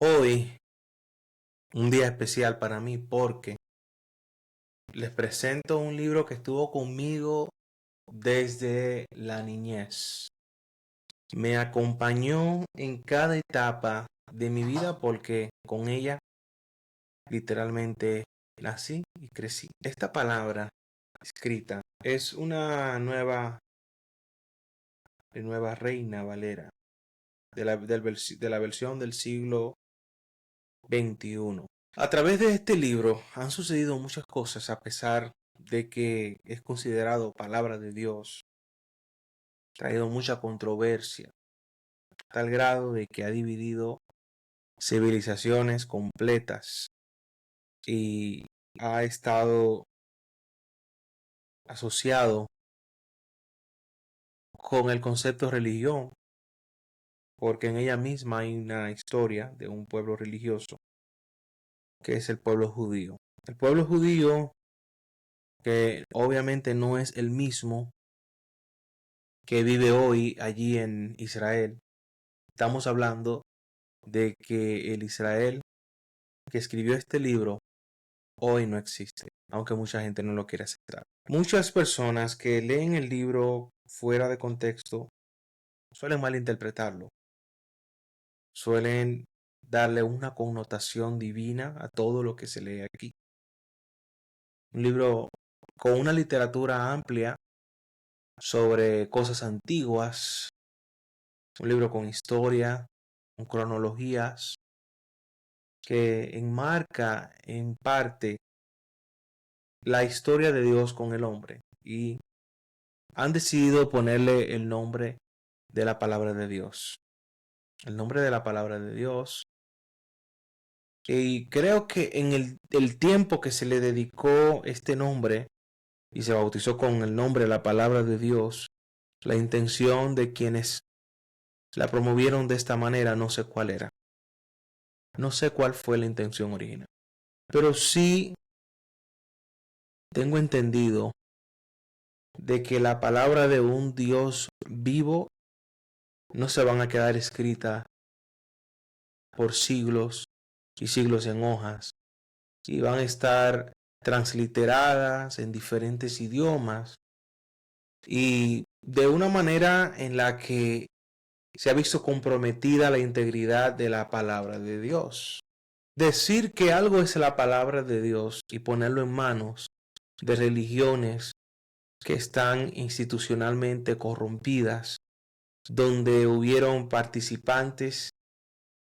Hoy, un día especial para mí porque les presento un libro que estuvo conmigo desde la niñez. Me acompañó en cada etapa de mi vida porque con ella literalmente nací y crecí. Esta palabra escrita es una nueva Reina Valera de la versión del siglo XXI. A través de este libro han sucedido muchas cosas a pesar de que es considerado palabra de Dios. Ha traído mucha controversia, a tal grado de que ha dividido civilizaciones completas y ha estado asociado con el concepto religión, porque en ella misma hay una historia de un pueblo religioso, que es el pueblo judío. El pueblo judío, que obviamente no es el mismo que vive hoy allí en Israel. Estamos hablando de que el Israel que escribió este libro hoy no existe, aunque mucha gente no lo quiere aceptar. Muchas personas que leen el libro fuera de contexto suelen malinterpretarlo, suelen darle una connotación divina a todo lo que se lee aquí. Un libro con una literatura amplia sobre cosas antiguas, un libro con historia, con cronologías, que enmarca en parte la historia de Dios con el hombre y han decidido ponerle el nombre de la palabra de Dios. El nombre de la palabra de Dios. Y creo que en el tiempo que se le dedicó este nombre y se bautizó con el nombre de la palabra de Dios, la intención de quienes la promovieron de esta manera no sé cuál era. No sé cuál fue la intención original. Pero sí tengo entendido de que la palabra de un Dios vivo no se van a quedar escritas por siglos y siglos en hojas y van a estar transliteradas en diferentes idiomas y de una manera en la que se ha visto comprometida la integridad de la palabra de Dios. Decir que algo es la palabra de Dios y ponerlo en manos de religiones que están institucionalmente corrompidas, donde hubieron participantes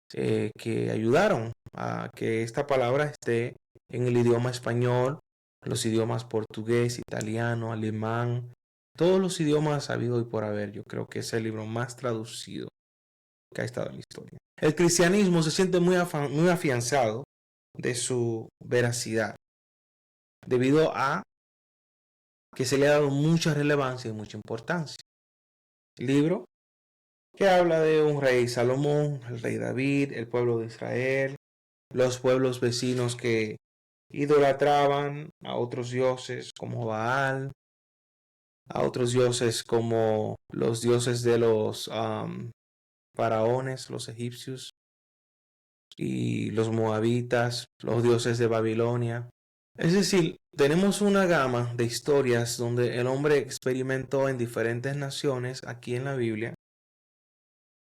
que ayudaron a que esta palabra esté en el idioma español, los idiomas portugués, italiano, alemán, todos los idiomas habido y por haber. Yo creo que es el libro más traducido que ha estado en la historia. El cristianismo se siente muy afianzado de su veracidad, debido a que se le ha dado mucha relevancia y mucha importancia. El libro que habla de un rey Salomón, el rey David, el pueblo de Israel, los pueblos vecinos que idolatraban a otros dioses como Baal, a otros dioses como los dioses de los faraones, los egipcios y los moabitas, los dioses de Babilonia. Es decir, tenemos una gama de historias donde el hombre experimentó en diferentes naciones aquí en la Biblia,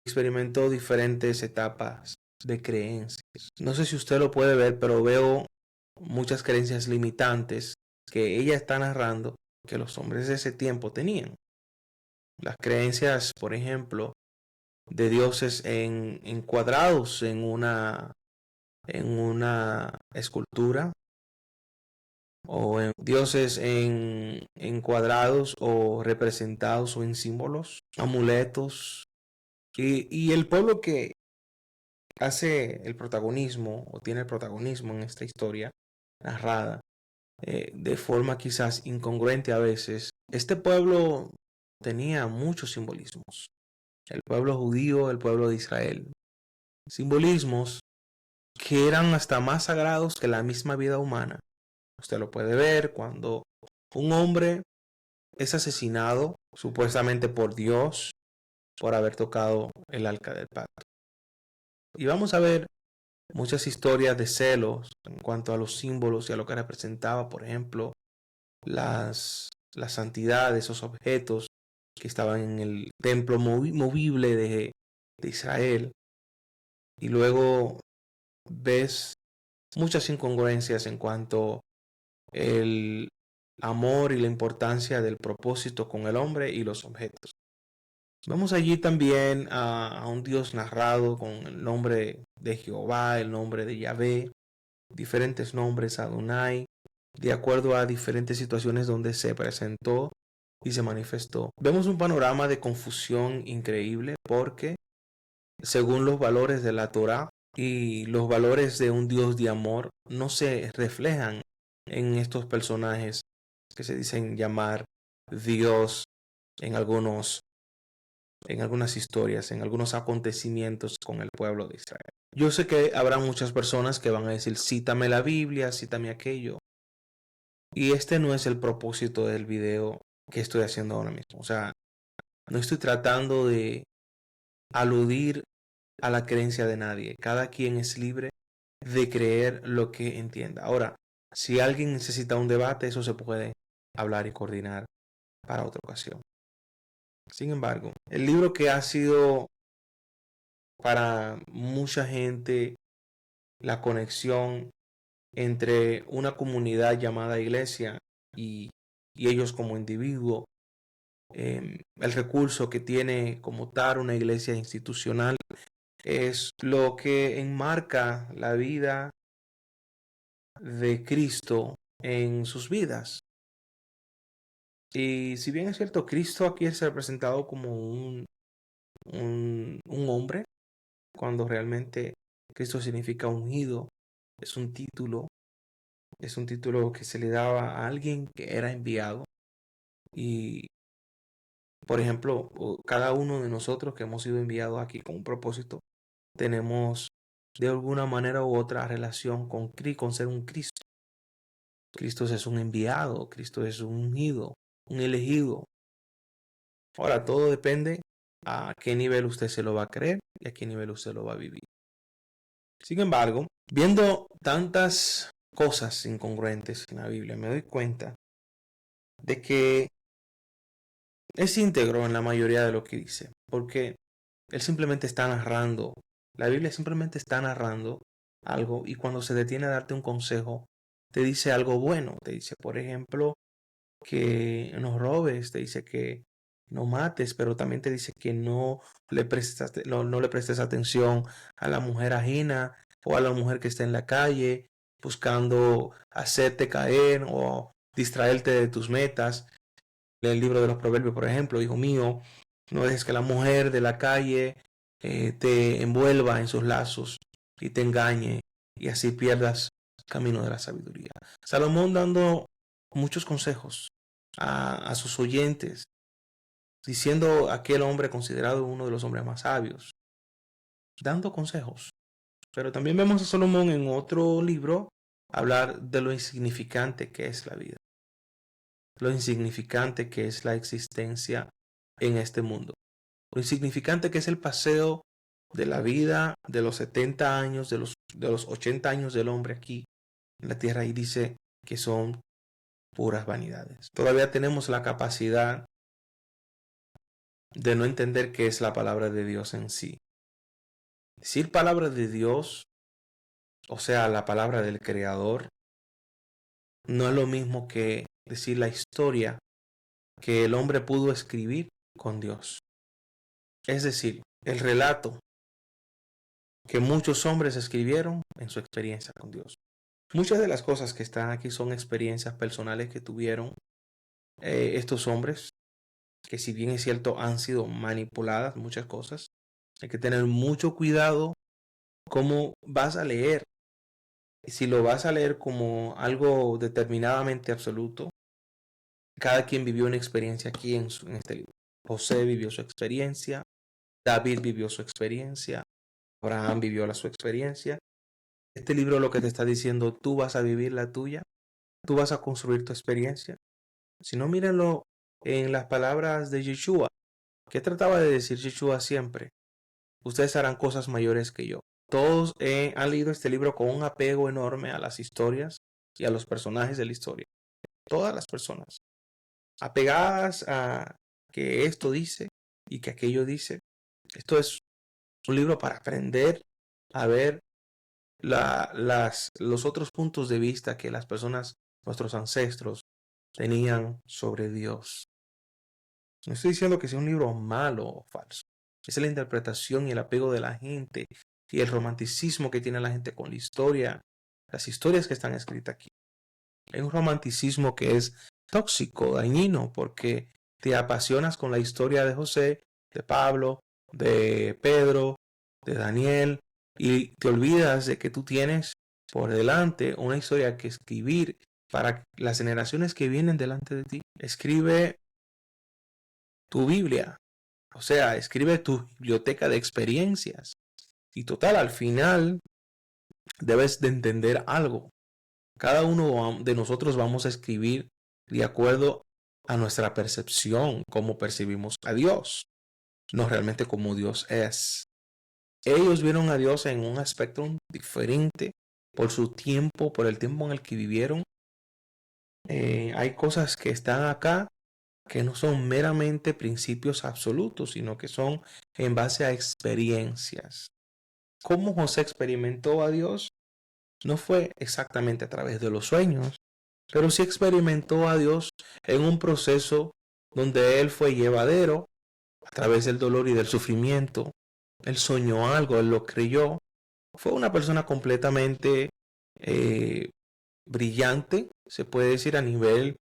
experimentó diferentes etapas de creencias. No sé si usted lo puede ver, pero veo muchas creencias limitantes que ella está narrando que los hombres de ese tiempo tenían. Las creencias, por ejemplo, de dioses encuadrados en una escultura o en dioses encuadrados o representados o en símbolos, amuletos. Y el pueblo que hace el protagonismo o tiene el protagonismo en esta historia narrada de forma quizás incongruente a veces, este pueblo tenía muchos simbolismos. El pueblo judío, el pueblo de Israel. Simbolismos que eran hasta más sagrados que la misma vida humana. Usted lo puede ver cuando un hombre es asesinado supuestamente por Dios por haber tocado el arca del pacto. Y vamos a ver muchas historias de celos en cuanto a los símbolos y a lo que representaba, por ejemplo, las santidades, esos objetos que estaban en el templo movible de Israel. Y luego ves muchas incongruencias en cuanto el amor y la importancia del propósito con el hombre y los objetos. Vemos allí también a un Dios narrado con el nombre de Jehová, el nombre de Yahvé, diferentes nombres, Adonai, de acuerdo a diferentes situaciones donde se presentó y se manifestó. Vemos un panorama de confusión increíble porque según los valores de la Torá y los valores de un Dios de amor no se reflejan en estos personajes que se dicen llamar Dios en algunas historias, en algunos acontecimientos con el pueblo de Israel. Yo sé que habrá muchas personas que van a decir, cítame la Biblia, cítame aquello. Y este no es el propósito del video que estoy haciendo ahora mismo. O sea, no estoy tratando de aludir a la creencia de nadie. Cada quien es libre de creer lo que entienda. Ahora, si alguien necesita un debate, eso se puede hablar y coordinar para otra ocasión. Sin embargo, el libro que ha sido para mucha gente la conexión entre una comunidad llamada iglesia y ellos como individuo, el recurso que tiene como tal una iglesia institucional es lo que enmarca la vida de Cristo en sus vidas. Y si bien es cierto, Cristo aquí es representado como un hombre, cuando realmente Cristo significa ungido, es un título, que se le daba a alguien que era enviado. Y, por ejemplo, cada uno de nosotros que hemos sido enviados aquí con un propósito, tenemos de alguna manera u otra relación con ser un Cristo. Cristo es un enviado, Cristo es un ungido, un elegido. Ahora, todo depende a qué nivel usted se lo va a creer y a qué nivel usted lo va a vivir. Sin embargo, viendo tantas cosas incongruentes en la Biblia, me doy cuenta de que es íntegro en la mayoría de lo que dice, porque él simplemente está narrando, la Biblia simplemente está narrando algo y cuando se detiene a darte un consejo, te dice algo bueno, te dice, por ejemplo, que no robes, te dice que no mates, pero también te dice que no le prestes atención a la mujer ajena o a la mujer que está en la calle buscando hacerte caer o distraerte de tus metas. El libro de los Proverbios, por ejemplo, hijo mío, no dejes que la mujer de la calle te envuelva en sus lazos y te engañe y así pierdas el camino de la sabiduría. Salomón dando muchos consejos a sus oyentes, diciendo aquel hombre considerado uno de los hombres más sabios, dando consejos. Pero también vemos a Salomón en otro libro hablar de lo insignificante que es la vida, lo insignificante que es la existencia en este mundo, lo insignificante que es el paseo de la vida de los 70 años, de los 80 años del hombre aquí en la tierra, y dice que son puras vanidades. Todavía tenemos la capacidad de no entender qué es la palabra de Dios en sí. Decir palabra de Dios, o sea, la palabra del Creador, no es lo mismo que decir la historia que el hombre pudo escribir con Dios. Es decir, el relato que muchos hombres escribieron en su experiencia con Dios. Muchas de las cosas que están aquí son experiencias personales que tuvieron estos hombres, que si bien es cierto han sido manipuladas muchas cosas. Hay que tener mucho cuidado cómo vas a leer. Si lo vas a leer como algo determinadamente absoluto, cada quien vivió una experiencia aquí en este libro. José vivió su experiencia, David vivió su experiencia, Abraham vivió su experiencia. Este libro lo que te está diciendo, tú vas a vivir la tuya, tú vas a construir tu experiencia. Si no, mírenlo en las palabras de Yeshua. ¿Qué trataba de decir Yeshua siempre? Ustedes harán cosas mayores que yo. Todos han leído este libro con un apego enorme a las historias y a los personajes de la historia. Todas las personas apegadas a que esto dice y que aquello dice. Esto es un libro para aprender a ver los otros puntos de vista que las personas, nuestros ancestros, tenían sobre Dios. No estoy diciendo que sea un libro malo o falso. Es la interpretación y el apego de la gente y el romanticismo que tiene la gente con la historia, las historias que están escritas aquí. Hay un romanticismo que es tóxico, dañino, porque te apasionas con la historia de José, de Pablo, de Pedro, de Daniel, y te olvidas de que tú tienes por delante una historia que escribir para las generaciones que vienen delante de ti. Escribe tu Biblia, o sea, escribe tu biblioteca de experiencias. Y total, al final debes de entender algo. Cada uno de nosotros vamos a escribir de acuerdo a nuestra percepción, cómo percibimos a Dios, no realmente como Dios es. Ellos vieron a Dios en un aspecto diferente por su tiempo, por el tiempo en el que vivieron. Hay cosas que están acá que no son meramente principios absolutos, sino que son en base a experiencias. ¿Cómo José experimentó a Dios? No fue exactamente a través de los sueños, pero sí experimentó a Dios en un proceso donde él fue llevadero a través del dolor y del sufrimiento. Él soñó algo, él lo creyó. Fue una persona completamente brillante, se puede decir a nivel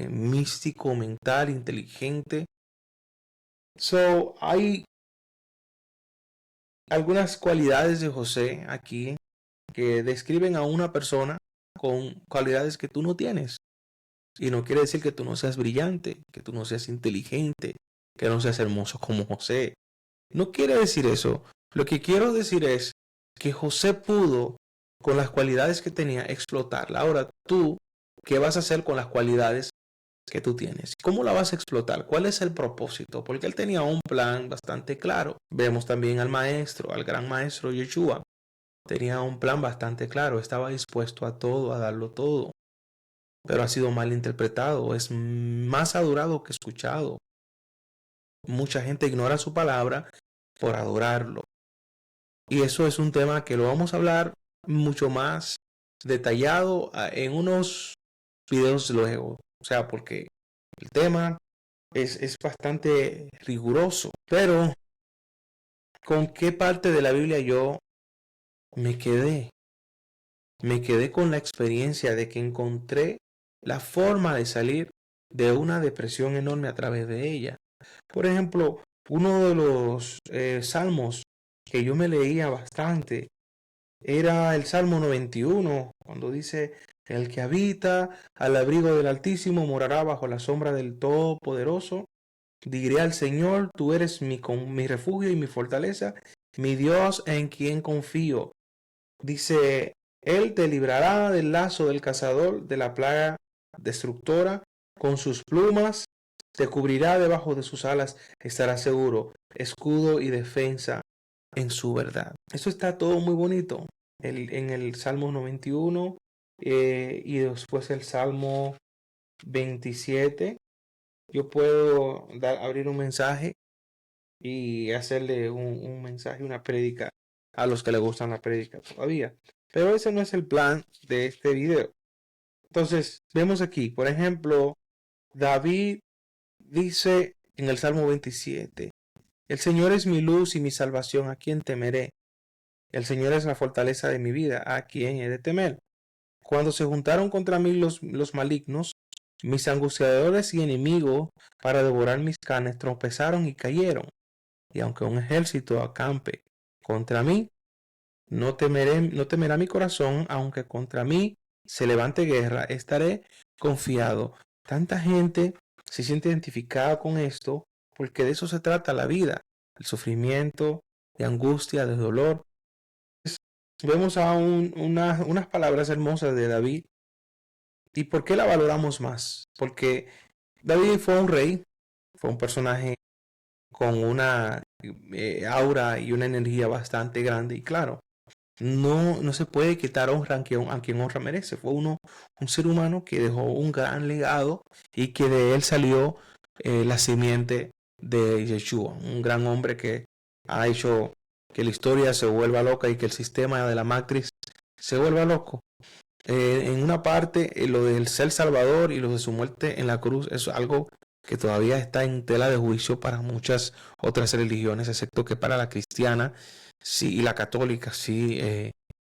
místico, mental, inteligente. Hay algunas cualidades de José aquí que describen a una persona con cualidades que tú no tienes. Y no quiere decir que tú no seas brillante, que tú no seas inteligente, que no seas hermoso como José. No quiere decir eso. Lo que quiero decir es que José pudo, con las cualidades que tenía, explotarla. Ahora tú, ¿qué vas a hacer con las cualidades que tú tienes? ¿Cómo la vas a explotar? ¿Cuál es el propósito? Porque él tenía un plan bastante claro. Vemos también al maestro, al gran maestro Yeshua. Tenía un plan bastante claro. Estaba dispuesto a todo, a darlo todo. Pero ha sido mal interpretado. Es más adorado que escuchado. Mucha gente ignora su palabra por adorarlo. Y eso es un tema que lo vamos a hablar mucho más detallado en unos videos luego. O sea, porque el tema es bastante riguroso. Pero, ¿con qué parte de la Biblia yo me quedé? Me quedé con la experiencia de que encontré la forma de salir de una depresión enorme a través de ella. Por ejemplo, uno de los salmos que yo me leía bastante era el Salmo 91, cuando dice, el que habita al abrigo del Altísimo morará bajo la sombra del Todopoderoso. Diré al Señor, tú eres mi refugio y mi fortaleza, mi Dios en quien confío. Dice, Él te librará del lazo del cazador, de la plaga destructora, con sus plumas te cubrirá, debajo de sus alas estarás seguro, escudo y defensa en su verdad. Eso está todo muy bonito en el Salmo 91 y después el Salmo 27. Yo puedo abrir un mensaje y hacerle un mensaje, una prédica a los que le gustan la prédica todavía. Pero ese no es el plan de este video. Entonces, vemos aquí, por ejemplo, David dice en el Salmo 27, el Señor es mi luz y mi salvación, ¿a quién temeré? El Señor es la fortaleza de mi vida, ¿a quién he de temer? Cuando se juntaron contra mí los malignos, mis angustiadores y enemigos para devorar mis carnes tropezaron y cayeron. Y aunque un ejército acampe contra mí, no temerá mi corazón, aunque contra mí se levante guerra, estaré confiado. Tanta gente se siente identificada con esto porque de eso se trata la vida, el sufrimiento, de angustia, de dolor. Vemos unas palabras hermosas de David. ¿Y por qué la valoramos más? Porque David fue un rey, fue un personaje con una aura y una energía bastante grande. Y claro, no se puede quitar honra a quien honra merece. Fue un ser humano que dejó un gran legado y que de él salió la simiente de Yeshua, un gran hombre que ha hecho que la historia se vuelva loca y que el sistema de la matriz se vuelva loco. En una parte, lo del ser salvador y lo de su muerte en la cruz es algo que todavía está en tela de juicio para muchas otras religiones, excepto que para la cristiana sí, y la católica sí,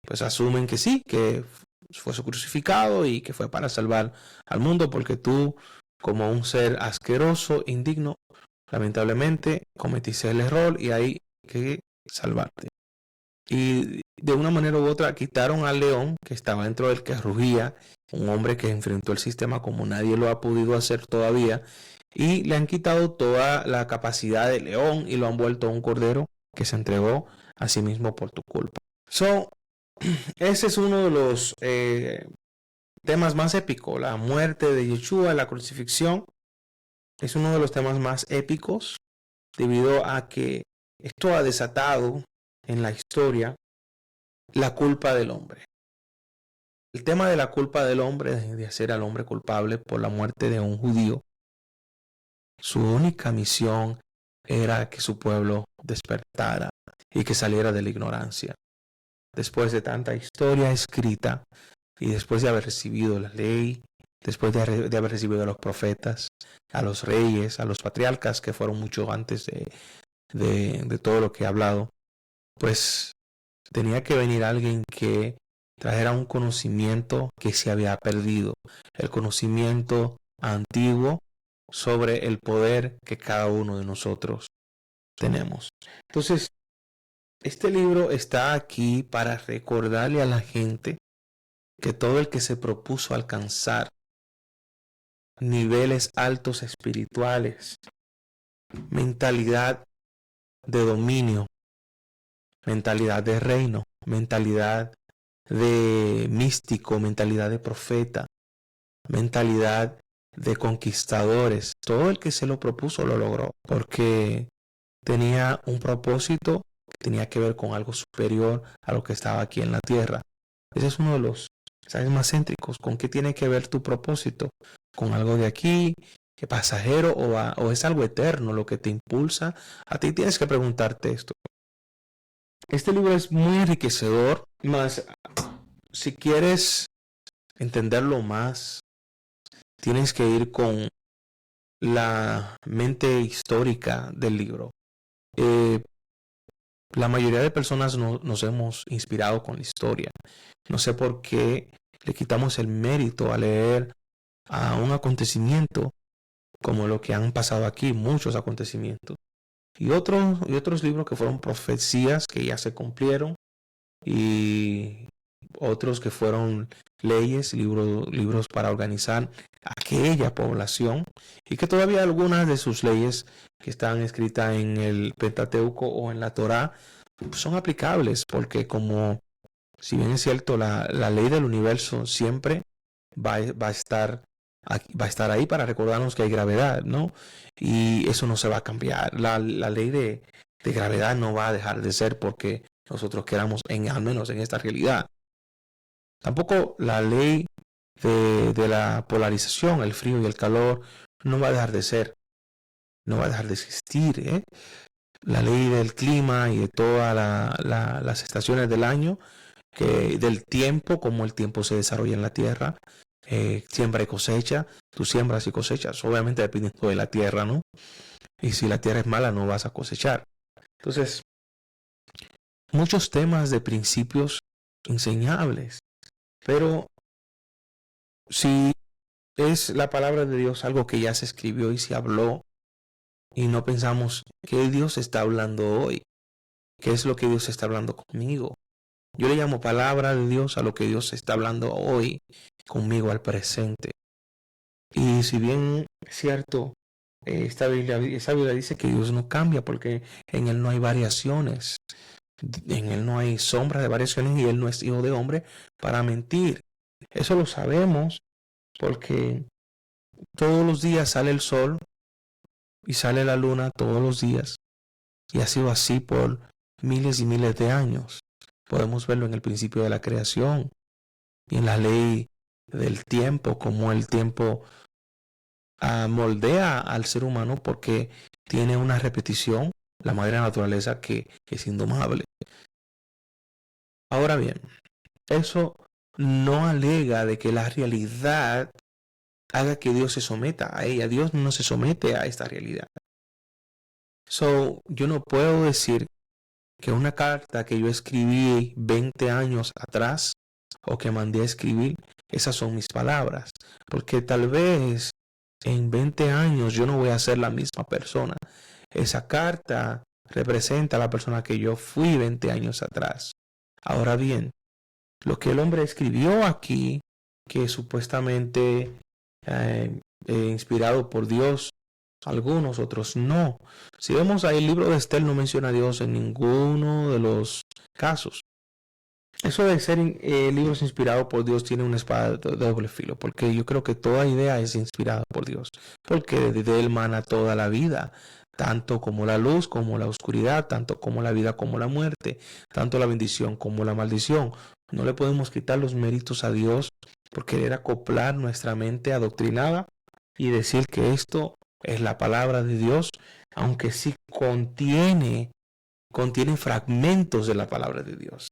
pues asumen que sí, que fue crucificado y que fue para salvar al mundo, porque tú, como un ser asqueroso, indigno, lamentablemente cometiste el error y hay que salvarte. Y de una manera u otra quitaron al león que estaba dentro del que rugía, un hombre que enfrentó el sistema como nadie lo ha podido hacer todavía, y le han quitado toda la capacidad de león y lo han vuelto a un cordero que se entregó a sí mismo por tu culpa. So, ese es uno de los temas más épicos, la muerte de Yeshua, la crucifixión, es uno de los temas más épicos debido a que esto ha desatado en la historia la culpa del hombre. El tema de la culpa del hombre, de hacer al hombre culpable por la muerte de un judío, su única misión era que su pueblo despertara y que saliera de la ignorancia. Después de tanta historia escrita y después de haber recibido la ley, después de haber recibido a los profetas, a los reyes, a los patriarcas que fueron mucho antes de todo lo que he hablado, pues tenía que venir alguien que trajera un conocimiento que se había perdido, el conocimiento antiguo sobre el poder que cada uno de nosotros tenemos. Entonces, este libro está aquí para recordarle a la gente que todo el que se propuso alcanzar niveles altos espirituales, mentalidad de dominio, mentalidad de reino, mentalidad de místico, mentalidad de profeta, mentalidad de conquistadores. Todo el que se lo propuso lo logró porque tenía un propósito que tenía que ver con algo superior a lo que estaba aquí en la tierra. Ese es uno de los mensajes más céntricos. ¿Con qué tiene que ver tu propósito? ¿Con algo de aquí, que pasajero, o es algo eterno lo que te impulsa? A ti tienes que preguntarte esto. Este libro es muy enriquecedor, más si quieres entenderlo más, tienes que ir con la mente histórica del libro. La mayoría de personas nos hemos inspirado con la historia. No sé por qué le quitamos el mérito a leer a un acontecimiento como lo que han pasado aquí, muchos acontecimientos. Y otros libros que fueron profecías que ya se cumplieron y otros que fueron leyes, libros para organizar aquella población y que todavía algunas de sus leyes que están escritas en el Pentateuco o en la Torá son aplicables porque como si bien es cierto la ley del universo siempre va a estar ahí para recordarnos que hay gravedad, ¿no? Y eso no se va a cambiar. La ley de gravedad no va a dejar de ser porque nosotros queramos, al menos en esta realidad. Tampoco la ley de la polarización, el frío y el calor, no va a dejar de ser, no va a dejar de existir. La ley del clima y de todas las estaciones del año, del tiempo, como el tiempo se desarrolla en la tierra, siembra y cosecha, tú siembras y cosechas, obviamente dependiendo de la tierra, ¿no? Y si la tierra es mala, no vas a cosechar. Entonces, muchos temas de principios enseñables, pero si es la palabra de Dios algo que ya se escribió y se habló, y no pensamos qué Dios está hablando hoy, qué es lo que Dios está hablando conmigo. Yo le llamo palabra de Dios a lo que Dios está hablando hoy conmigo al presente. Y si bien es cierto, esa Biblia dice que Dios no cambia porque en Él no hay variaciones, en Él no hay sombra de variaciones y Él no es hijo de hombre para mentir. Eso lo sabemos porque todos los días sale el sol y sale la luna todos los días. Y ha sido así por miles y miles de años. Podemos verlo en el principio de la creación y en la ley del tiempo, como el tiempo moldea al ser humano porque tiene una repetición, la madre naturaleza que es indomable. Ahora bien, eso no alega de que la realidad haga que Dios se someta a ella. Dios no se somete a esta realidad. Yo no puedo decir que una carta que yo escribí 20 años atrás o que mandé a escribir, esas son mis palabras. Porque tal vez en 20 años yo no voy a ser la misma persona. Esa carta representa a la persona que yo fui 20 años atrás. Ahora bien, lo que el hombre escribió aquí, que supuestamente inspirado por Dios, algunos, otros no. Si vemos ahí, el libro de Estel no menciona a Dios en ninguno de los casos. Eso de ser libros inspirados por Dios tiene una espada de doble filo, porque yo creo que toda idea es inspirada por Dios, porque de él mana toda la vida, tanto como la luz como la oscuridad, tanto como la vida como la muerte, tanto la bendición como la maldición. No le podemos quitar los méritos a Dios por querer acoplar nuestra mente adoctrinada y decir que esto es la palabra de Dios, aunque sí contiene fragmentos de la palabra de Dios.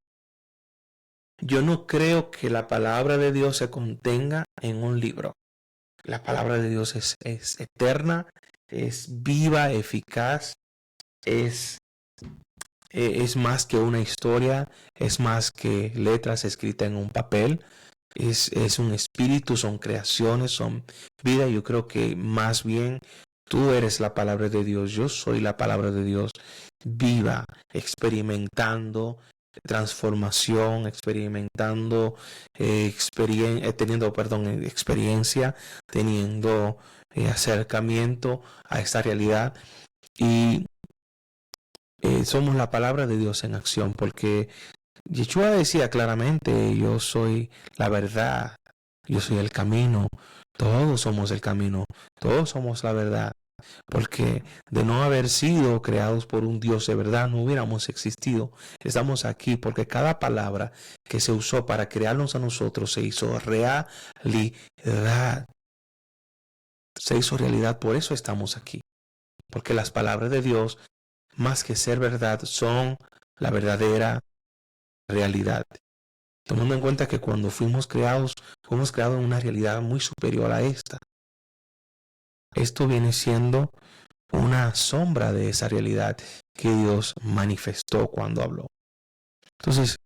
Yo no creo que la palabra de Dios se contenga en un libro. La palabra de Dios es eterna, es viva, eficaz, es, es más que una historia, es más que letras escritas en un papel, es un espíritu, son creaciones, son vida. Yo creo que más bien tú eres la palabra de Dios, yo soy la palabra de Dios viva, experimentando transformación, experimentando, teniendo, experiencia, teniendo acercamiento a esta realidad. Y somos la palabra de Dios en acción, porque Yeshua decía claramente, yo soy la verdad, yo soy el camino, todos somos el camino, todos somos la verdad. Porque de no haber sido creados por un Dios de verdad, no hubiéramos existido. Estamos aquí porque cada palabra que se usó para crearnos a nosotros se hizo realidad. Se hizo realidad, por eso estamos aquí. Porque las palabras de Dios, más que ser verdad, son la verdadera realidad. Tomando en cuenta que cuando fuimos creados en una realidad muy superior a esta. Esto viene siendo una sombra de esa realidad que Dios manifestó cuando habló. Entonces,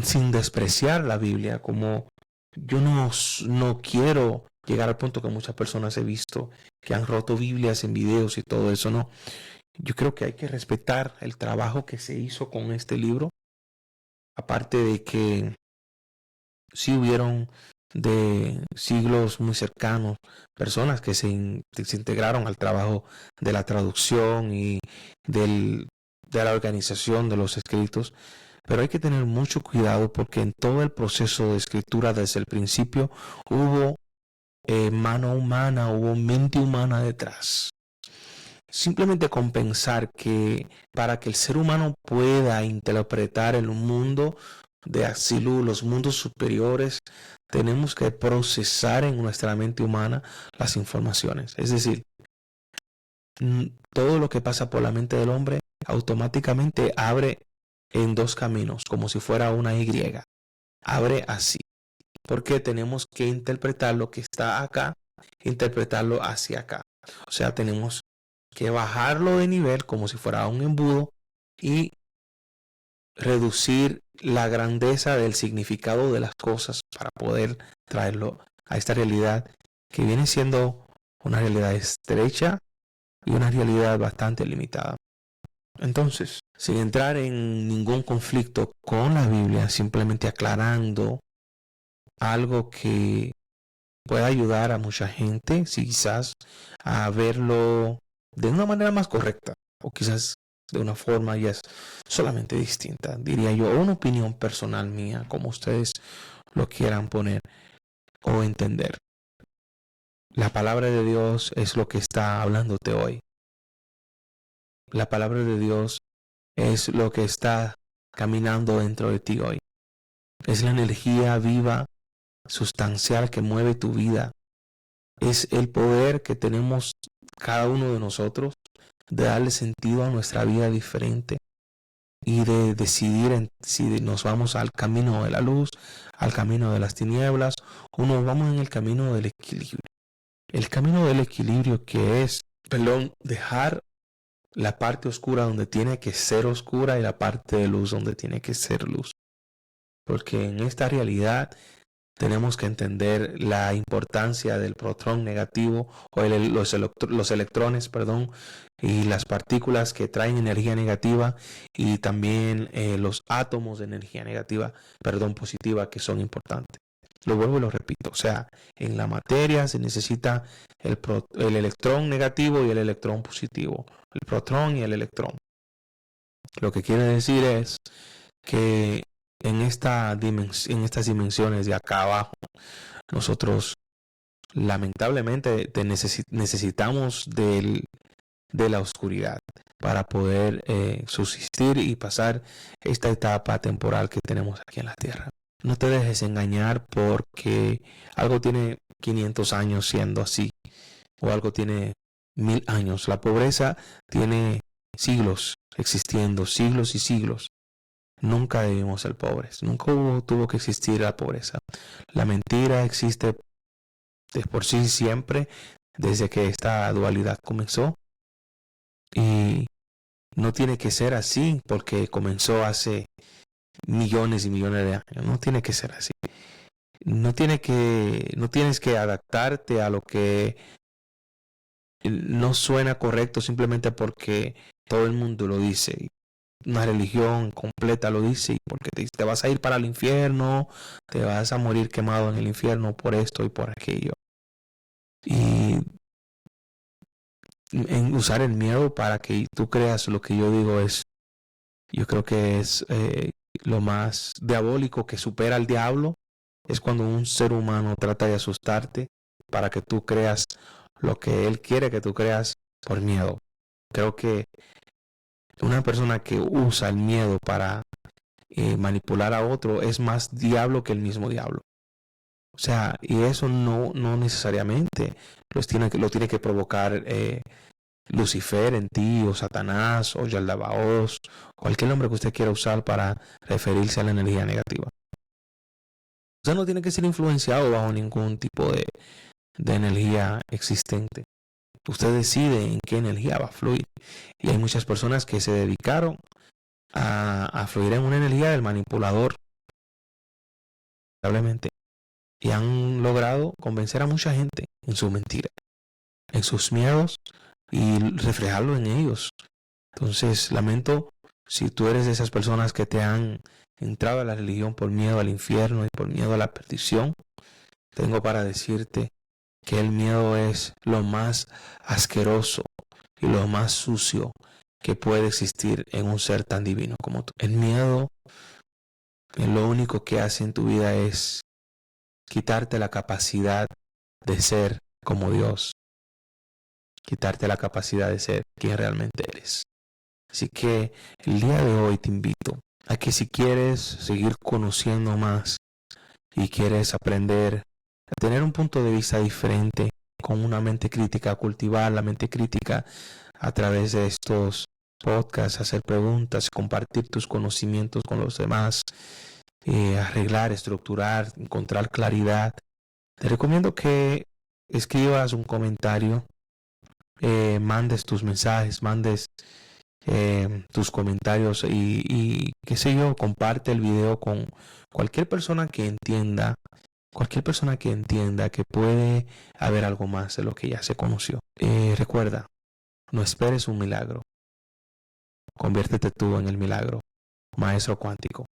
sin despreciar la Biblia, como yo no quiero llegar al punto que muchas personas he visto que han roto Biblias en videos y todo eso, no. Yo creo que hay que respetar el trabajo que se hizo con este libro, aparte de que sí hubieron de siglos muy cercanos personas que se integraron al trabajo de la traducción y de la organización de los escritos, pero hay que tener mucho cuidado porque en todo el proceso de escritura desde el principio hubo mano humana, hubo mente humana detrás. Simplemente con pensar que para que el ser humano pueda interpretar el mundo de Asilú, los mundos superiores, tenemos que procesar en nuestra mente humana las informaciones. Es decir, todo lo que pasa por la mente del hombre automáticamente abre en dos caminos, como si fuera una Y. Abre así, porque tenemos que interpretar lo que está acá, interpretarlo hacia acá. O sea, tenemos que bajarlo de nivel como si fuera un embudo y reducir la grandeza del significado de las cosas para poder traerlo a esta realidad que viene siendo una realidad estrecha y una realidad bastante limitada. Entonces, sin entrar en ningún conflicto con la Biblia, simplemente aclarando algo que pueda ayudar a mucha gente, si quizás a verlo de una manera más correcta o quizás de una forma ya es solamente distinta, diría yo, una opinión personal mía, como ustedes lo quieran poner o entender. La palabra de Dios es lo que está hablándote hoy. La palabra de Dios es lo que está caminando dentro de ti hoy. Es la energía viva, sustancial que mueve tu vida. Es el poder que tenemos cada uno de nosotros de darle sentido a nuestra vida diferente y de decidir si nos vamos al camino de la luz, al camino de las tinieblas, o nos vamos en el camino del equilibrio. El camino del equilibrio que es, dejar la parte oscura donde tiene que ser oscura y la parte de luz donde tiene que ser luz. Porque en esta realidad tenemos que entender la importancia del protón negativo o los electrones, y las partículas que traen energía negativa, y también los átomos de energía positiva, que son importantes. Lo vuelvo y lo repito, o sea, en la materia se necesita el electrón negativo y el electrón positivo, el protón y el electrón. Lo que quiere decir es que en estas dimensiones de acá abajo, nosotros lamentablemente necesitamos de la oscuridad para poder subsistir y pasar esta etapa temporal que tenemos aquí en la tierra. No te dejes engañar porque algo tiene 500 años siendo así, o algo tiene 1000 años. La pobreza tiene siglos existiendo, siglos y siglos. Nunca debimos ser pobres, nunca tuvo que existir la pobreza. La mentira existe de por sí siempre, desde que esta dualidad comenzó. Y no tiene que ser así porque comenzó hace millones y millones de años. No tiene que ser así. No tienes que adaptarte a lo que no suena correcto simplemente porque todo el mundo lo dice. Una religión completa lo dice, y porque te vas a ir para el infierno, te vas a morir quemado en el infierno por esto y por aquello. Y en usar el miedo para que tú creas lo que yo digo yo creo que es lo más diabólico que supera al diablo. Es cuando un ser humano trata de asustarte para que tú creas lo que él quiere que tú creas por miedo. Creo que una persona que usa el miedo para manipular a otro es más diablo que el mismo diablo. O sea, y eso no necesariamente lo tiene que provocar Lucifer en ti, o Satanás, o Yaldabaoth, cualquier nombre que usted quiera usar para referirse a la energía negativa. Usted no tiene que ser influenciado bajo ningún tipo de energía existente. Usted decide en qué energía va a fluir. Y hay muchas personas que se dedicaron a fluir en una energía del manipulador, lamentablemente, y han logrado convencer a mucha gente en su mentira, en sus miedos, y reflejarlo en ellos. Entonces, lamento si tú eres de esas personas que te han entrado a la religión por miedo al infierno y por miedo a la perdición. Tengo para decirte que el miedo es lo más asqueroso y lo más sucio que puede existir en un ser tan divino como tú. El miedo, lo único que hace en tu vida es quitarte la capacidad de ser como Dios, quitarte la capacidad de ser quien realmente eres. Así que el día de hoy te invito a que, si quieres seguir conociendo más y quieres aprender a tener un punto de vista diferente, con una mente crítica, cultivar la mente crítica a través de estos podcasts, hacer preguntas, compartir tus conocimientos con los demás, arreglar, estructurar, encontrar claridad, te recomiendo que escribas un comentario, mandes tus mensajes, mandes tus comentarios, y qué sé yo, comparte el video con cualquier persona que entienda que puede haber algo más de lo que ya se conoció. Recuerda, no esperes un milagro, conviértete tú en el milagro, maestro cuántico.